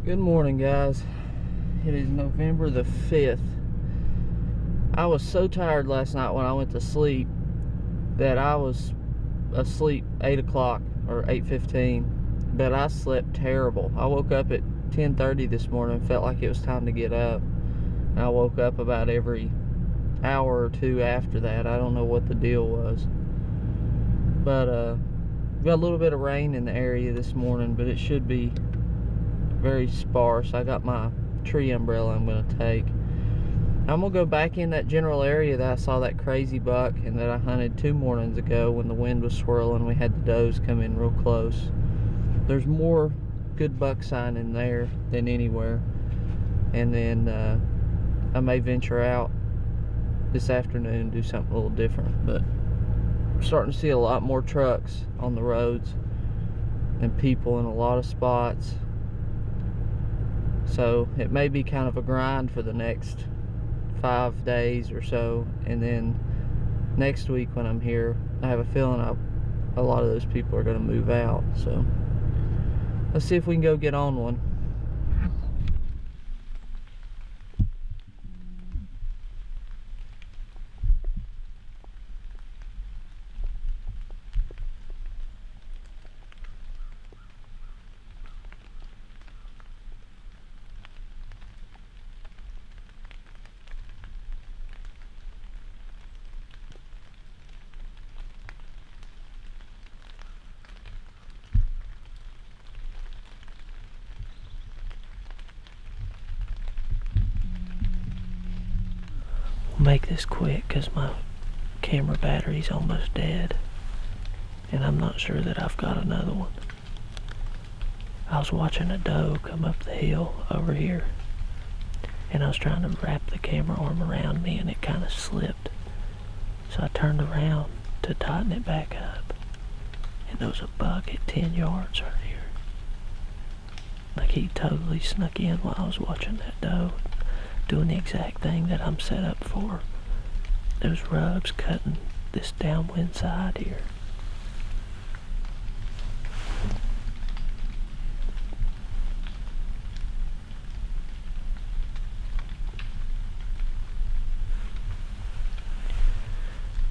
Good morning, guys. It is November the 5th. I was so tired last night when I went to sleep that I was asleep 8 o'clock or 8:15, but I slept terrible. I woke up at 10:30 this morning, felt like it was time to get up, and I woke up about every hour or two after that. I don't know what the deal was, but we got a little bit of rain in the area this morning, but it should be very sparse. I got my tree umbrella I'm going to take. I'm going to go back in that general area that I saw that crazy buck and that I hunted 2 mornings ago when the wind was swirling. We had the does come in real close. There's more good buck sign in there than anywhere. And then I may venture out this afternoon and do something a little different. But we're starting to see a lot more trucks on the roads and people in a lot of spots. So it may be kind of a grind for the next 5 days or so, and then next week when I'm here, I have a feeling a lot of those people are going to move out. So let's see if we can go get on one. We'll make this quick because my camera battery's almost dead, and I'm not sure that I've got another one. I was watching a doe come up the hill over here, and I was trying to wrap the camera arm around me, and it kind of slipped. So I turned around to tighten it back up, and there was a buck at 10 yards right here. Like he totally snuck in while I was watching that doe, doing the exact thing that I'm set up for. Those rubs cutting this downwind side here.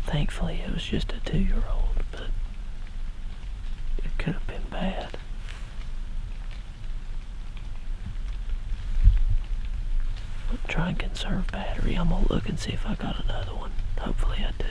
Thankfully it was just a 2-year-old, but it could have been bad. I'm trying to conserve battery. I'm gonna look and see if I got another one. Hopefully I do.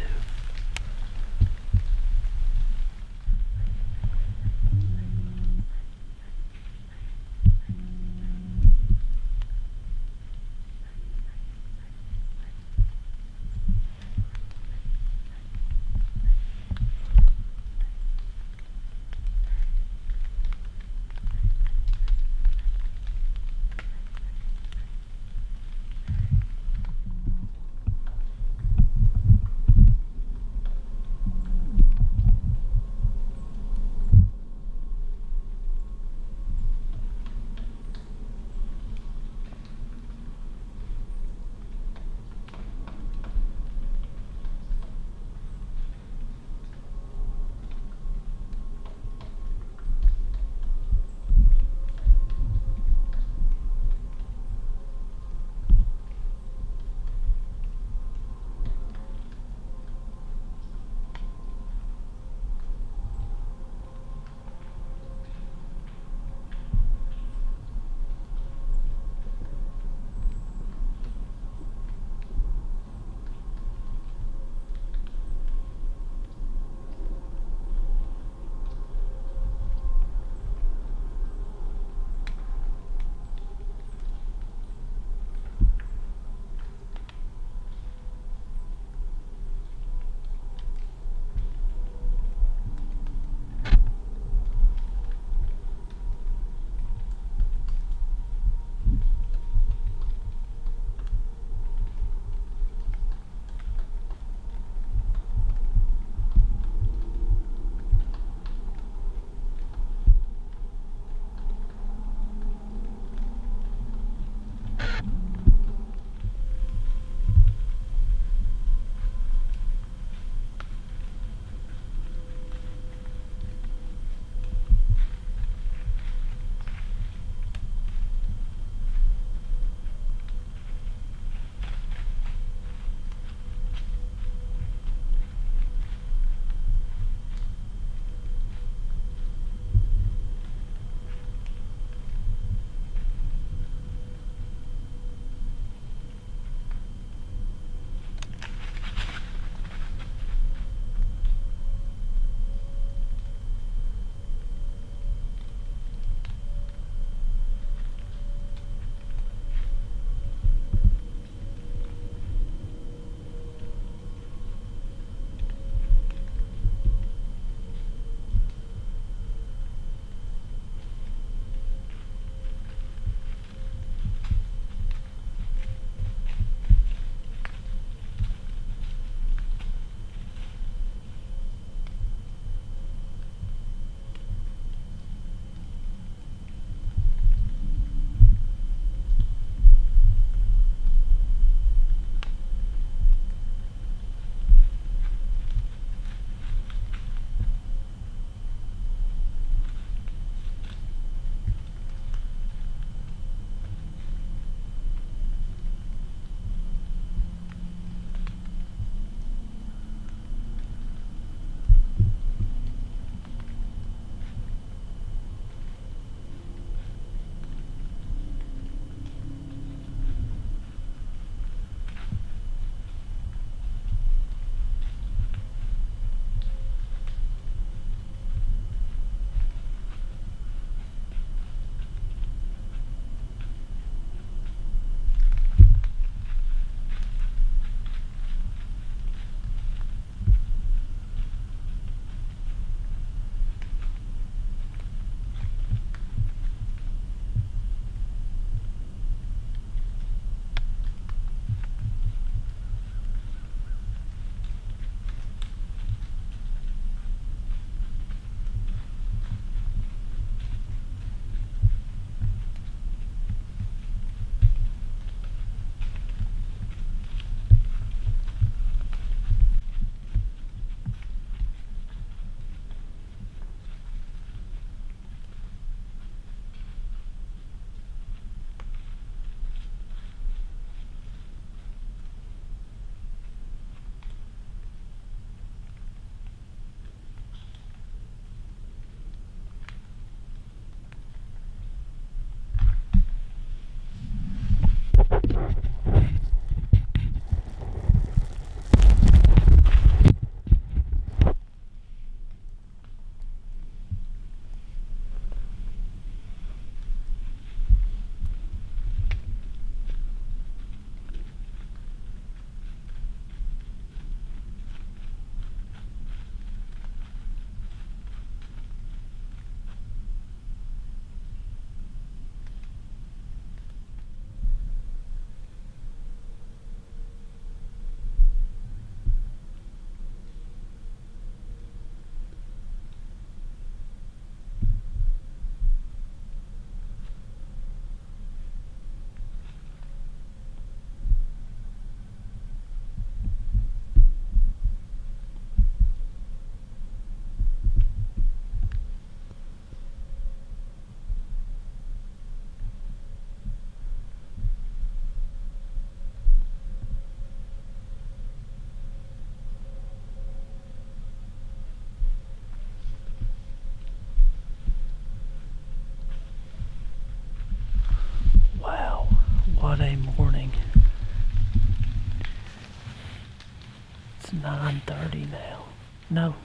It's 9:30 now. No.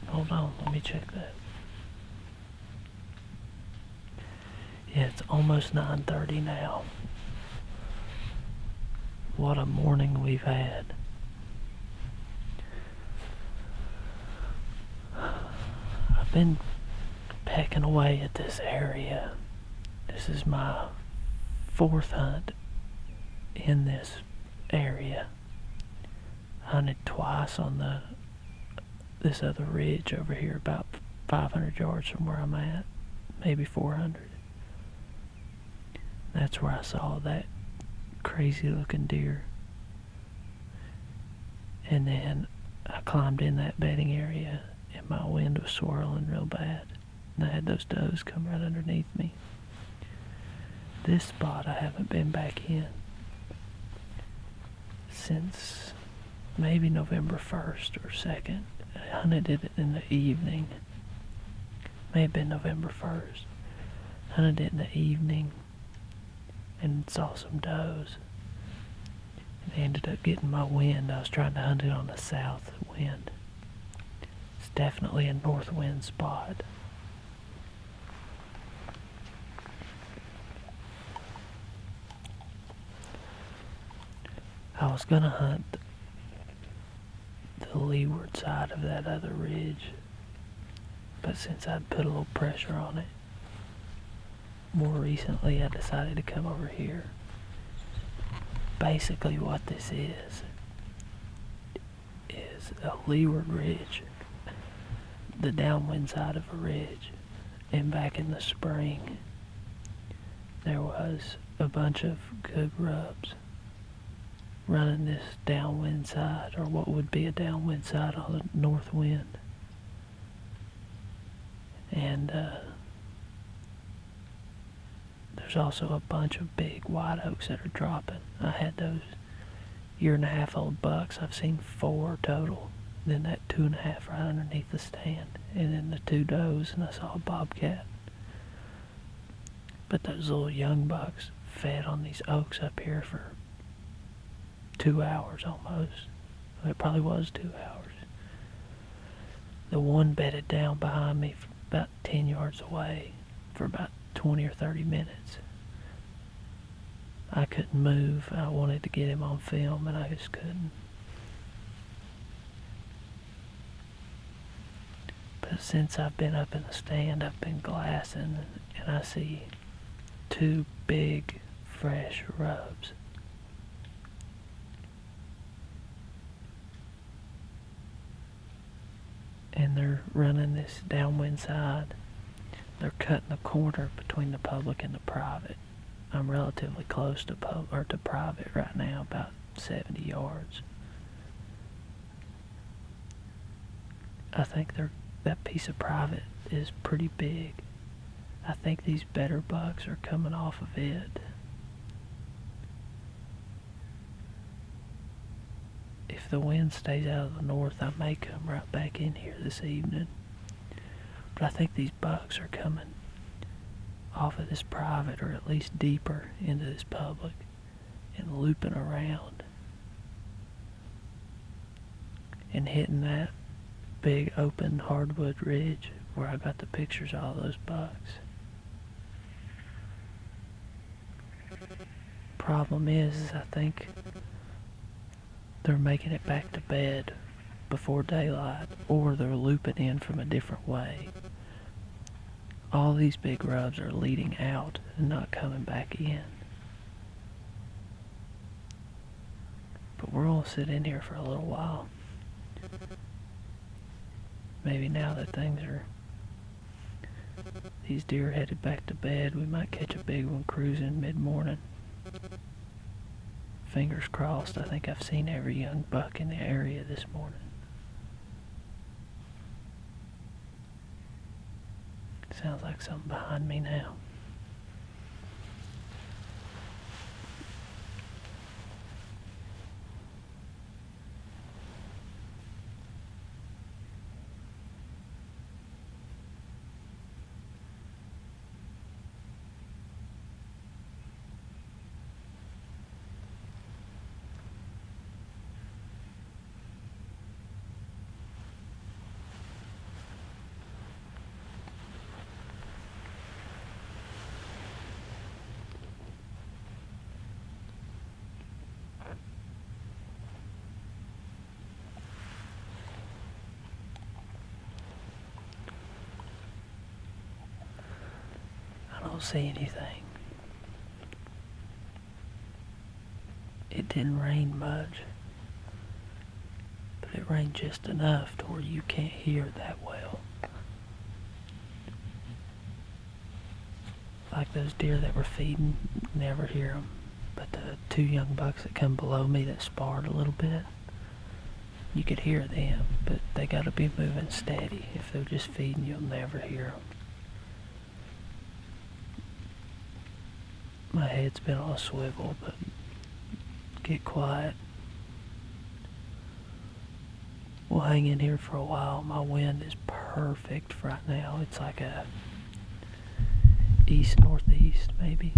Hold on, let me check that. Yeah, it's almost 9:30 now. What a morning we've had. I've been pecking away at this area. This is my 4th hunt in this area. Hunted twice on this other ridge over here, about 500 yards from where I'm at, maybe 400. That's where I saw that crazy looking deer. And then I climbed in that bedding area and my wind was swirling real bad. And I had those does come right underneath me. This spot I haven't been back in since maybe November 1st or 2nd. I hunted it in the evening. May have been November 1st. Hunted it in the evening and saw some does. And I ended up getting my wind. I was trying to hunt it on the south wind. It's definitely a north wind spot. I was gonna hunt the leeward side of that other ridge, but since I'd put a little pressure on it, more recently I decided to come over here. Basically what this is a leeward ridge, the downwind side of a ridge. And back in the spring, there was a bunch of good rubs running this downwind side, or what would be a downwind side on the north wind. And there's also a bunch of big white oaks that are dropping. I had those 1.5-year-old bucks. I've seen 4 total. Then that 2.5 right underneath the stand. And then the 2 does, and I saw a bobcat. But those little young bucks fed on these oaks up here for 2 hours almost. It probably was 2 hours. The one bedded down behind me for about 10 yards away for about 20 or 30 minutes. I couldn't move. I wanted to get him on film and I just couldn't. But since I've been up in the stand, I've been glassing and I see 2 big fresh rubs. And they're running this downwind side. They're cutting the corner between the public and the private. I'm relatively close to private right now, about 70 yards. I think that piece of private is pretty big. I think these better bucks are coming off of it. If the wind stays out of the north, I may come right back in here this evening. But I think these bucks are coming off of this private, or at least deeper into this public, and looping around and hitting that big open hardwood ridge where I got the pictures of all those bucks. Problem is I think they're making it back to bed before daylight, or they're looping in from a different way. All these big rubs are leading out and not coming back in. But we're gonna sit in here for a little while. Maybe now that these deer headed back to bed, we might catch a big one cruising mid-morning. Fingers crossed. I think I've seen every young buck in the area this morning. Sounds like something behind me now. don't see anything. It didn't rain much, but it rained just enough to where you can't hear that well. Like those deer that were feeding, never hear them. But the two young bucks that come below me that sparred a little bit, you could hear them, but they gotta be moving steady. If they're just feeding, you'll never hear them. My head's been on a swivel, but get quiet. We'll hang in here for a while. My wind is perfect right now. It's like a east-northeast, maybe.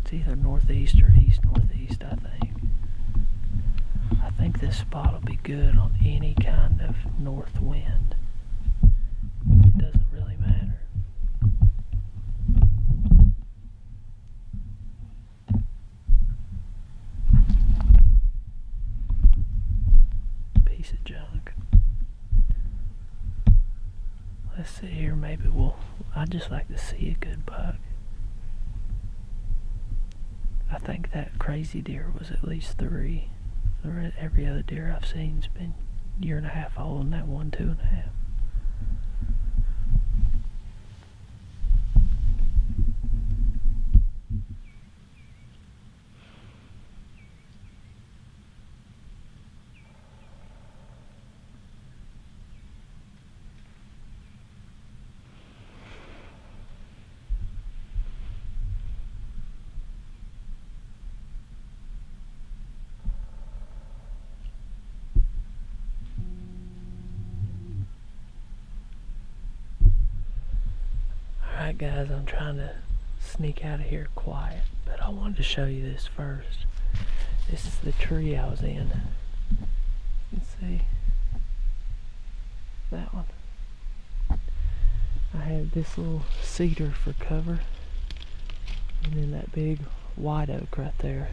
It's either northeast or east-northeast, I think. I think this spot will be good on any kind of north wind. It doesn't really matter. Piece of junk. Let's sit here, maybe I'd just like to see a good buck. I think that crazy deer was at least 3. Every other deer I've seen's been a year and a half old, and that one 2.5. Alright guys, I'm trying to sneak out of here quiet, but I wanted to show you this first. This is the tree I was in. You can see that one. I had this little cedar for cover, and then that big white oak right there.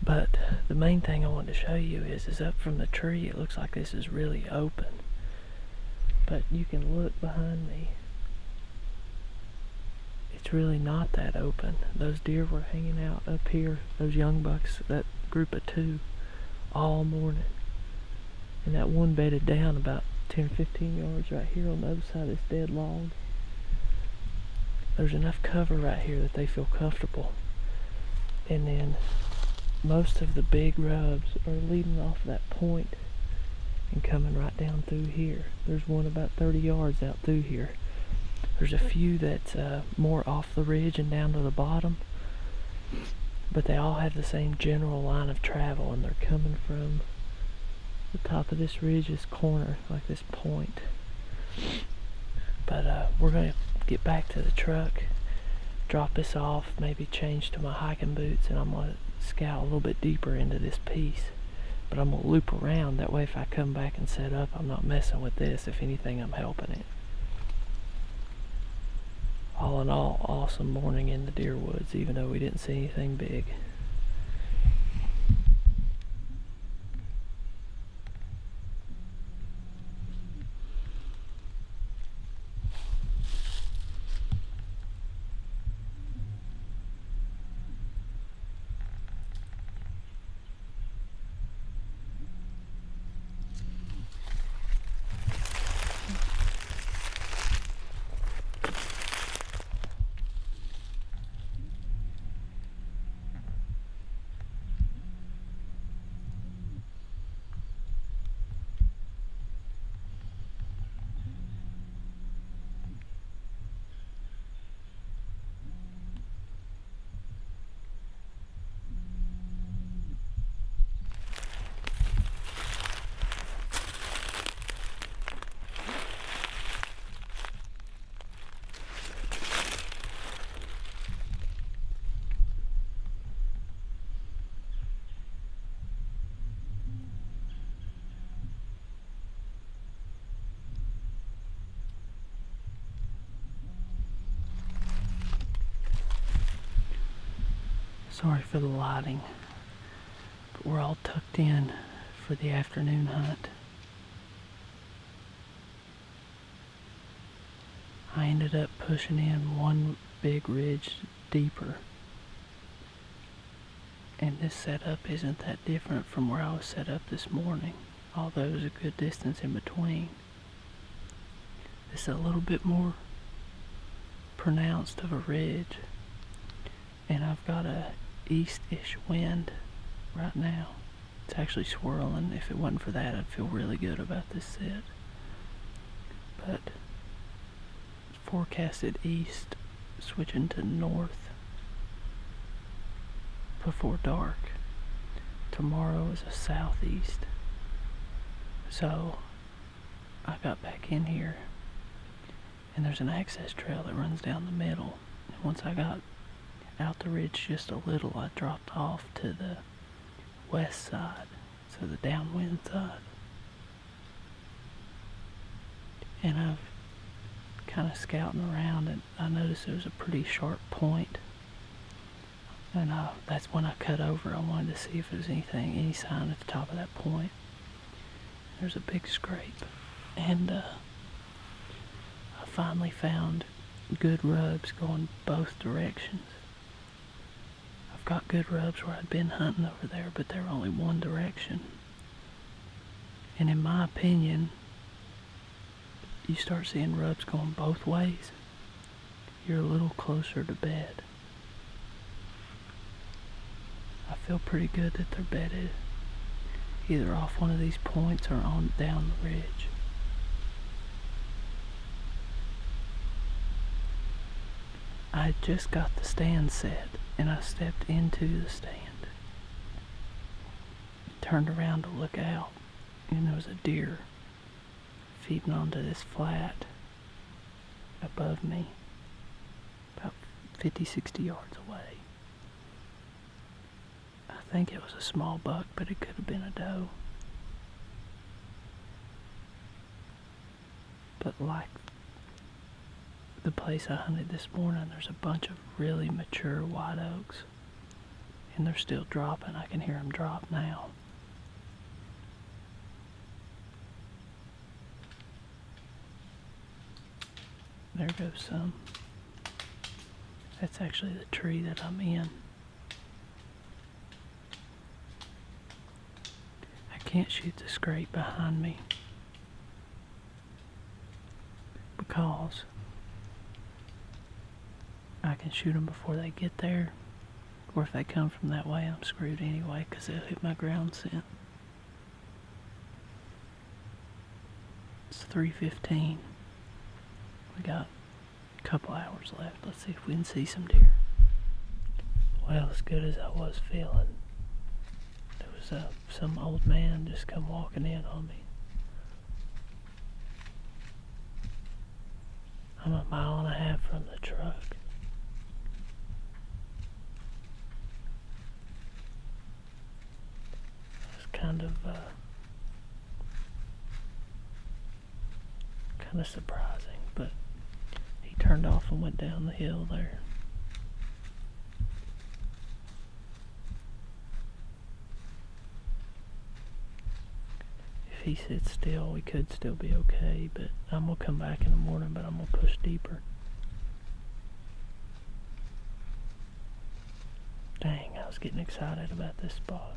But the main thing I wanted to show you is up from the tree, it looks like this is really open. But you can look behind me. It's really not that open. Those deer were hanging out up here, those young bucks, that group of 2, all morning. And that one bedded down about 10 or 15 yards right here on the other side of this dead log. There's enough cover right here that they feel comfortable. And then most of the big rubs are leading off that point and coming right down through here. There's one about 30 yards out through here. There's a few that's more off the ridge and down to the bottom, but they all have the same general line of travel, and they're coming from the top of this ridge, this corner, like this point. But we're going to get back to the truck, drop this off, maybe change to my hiking boots, and I'm going to scout a little bit deeper into this piece. But I'm going to loop around, that way if I come back and set up, I'm not messing with this. If anything, I'm helping it. All in all, awesome morning in the deer woods, even though we didn't see anything big. Sorry for the lighting, but we're all tucked in for the afternoon hunt. I ended up pushing in one big ridge deeper. And this setup isn't that different from where I was set up this morning, although there's a good distance in between. It's a little bit more pronounced of a ridge, and I've got a east-ish wind right now. It's actually swirling. If it wasn't for that, I'd feel really good about this set. But it's forecasted east, switching to north before dark. Tomorrow is a southeast. So I got back in here, and there's an access trail that runs down the middle. And once I got out the ridge just a little, I dropped off to the west side, so the downwind side. And I've kind of scouting around, and I noticed there was a pretty sharp point. And that's when I cut over. I wanted to see if there was any sign at the top of that point. There's a big scrape, and I finally found good rubs going both directions. I've got good rubs where I'd been hunting over there, but they were only one direction. And in my opinion, you start seeing rubs going both ways, you're a little closer to bed. I feel pretty good that they're bedded either off one of these points or on down the ridge. I had just got the stand set, and I stepped into the stand, turned around to look out, and there was a deer feeding onto this flat above me, about 50-60 yards away. I think it was a small buck, but it could have been a doe. But like the place I hunted this morning, there's a bunch of really mature white oaks, and they're still dropping. I can hear them drop now. There goes some. That's actually the tree that I'm in. I can't shoot the scrape behind me because I can shoot them before they get there, or if they come from that way, I'm screwed anyway because they'll hit my ground scent. It's 3:15. We got a couple hours left. Let's see if we can see some deer. Well, as good as I was feeling, there was some old man just come walking in on me. I'm a mile and a half from the truck. It's kind of surprising, but he turned off and went down the hill there. If he sits still, we could still be okay, but I'm gonna come back in the morning, but I'm gonna push deeper. Dang, I was getting excited about this spot.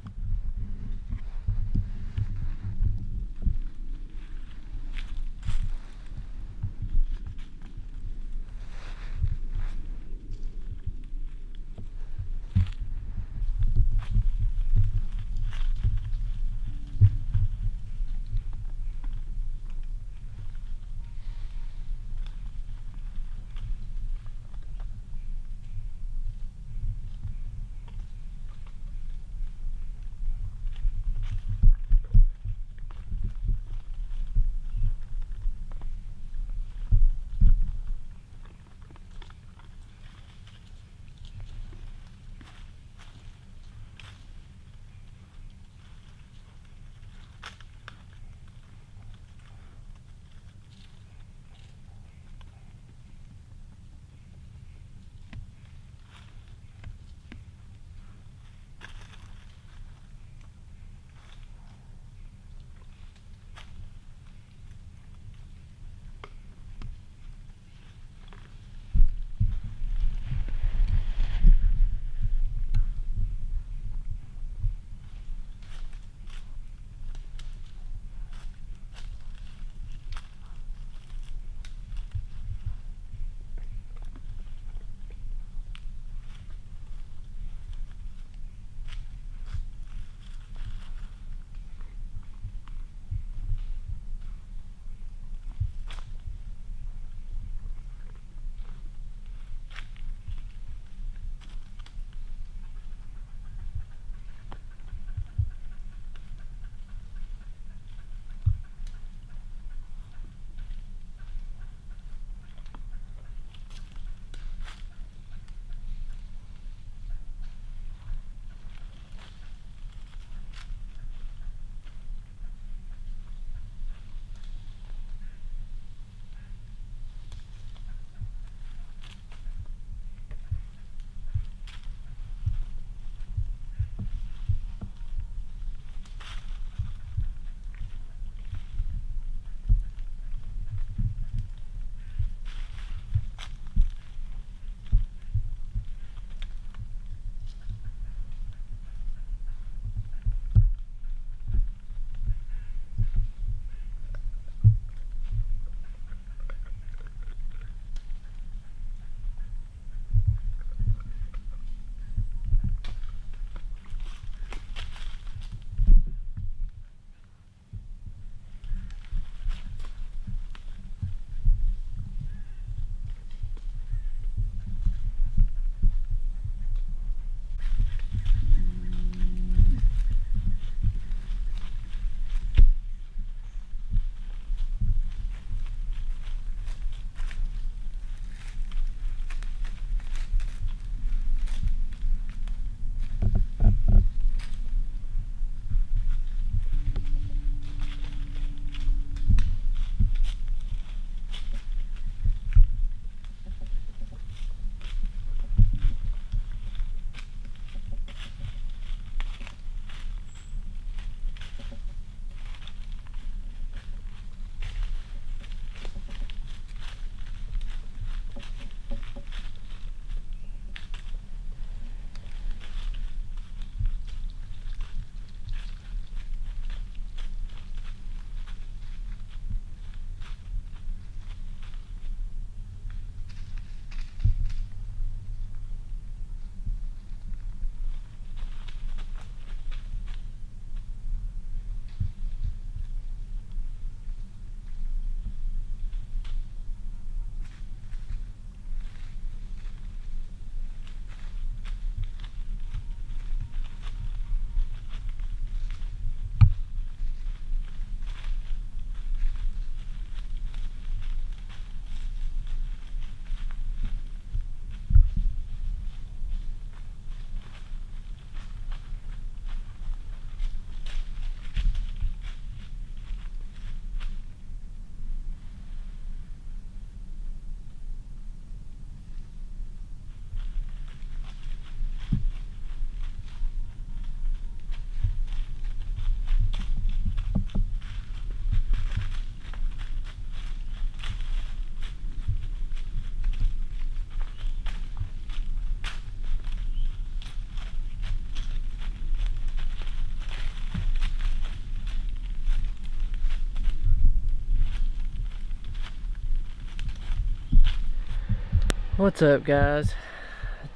What's up, guys?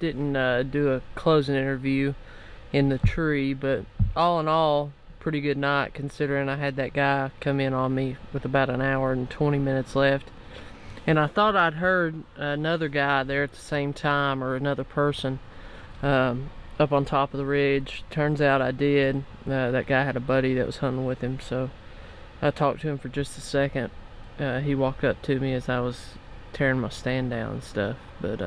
Didn't do a closing interview in the tree, but all in all, pretty good night considering I had that guy come in on me with about an hour and 20 minutes left. And I thought I'd heard another guy there at the same time, or another person up on top of the ridge. Turns out I did. That guy had a buddy that was hunting with him, so I talked to him for just a second. He walked up to me as I was tearing my stand down and stuff, but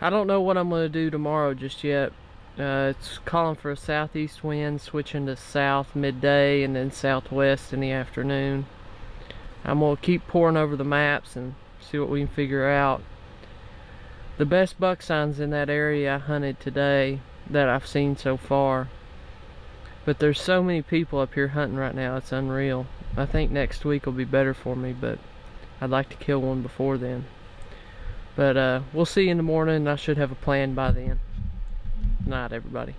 I don't know what I'm going to do tomorrow just yet. It's calling for a southeast wind, switching to south midday and then southwest in the afternoon. I'm going to keep pouring over the maps and see what we can figure out. The best buck signs in that area I hunted today that I've seen so far, but there's so many people up here hunting right now, it's unreal. I think next week will be better for me, but I'd like to kill one before then. But we'll see in the morning. I should have a plan by then. Night, everybody.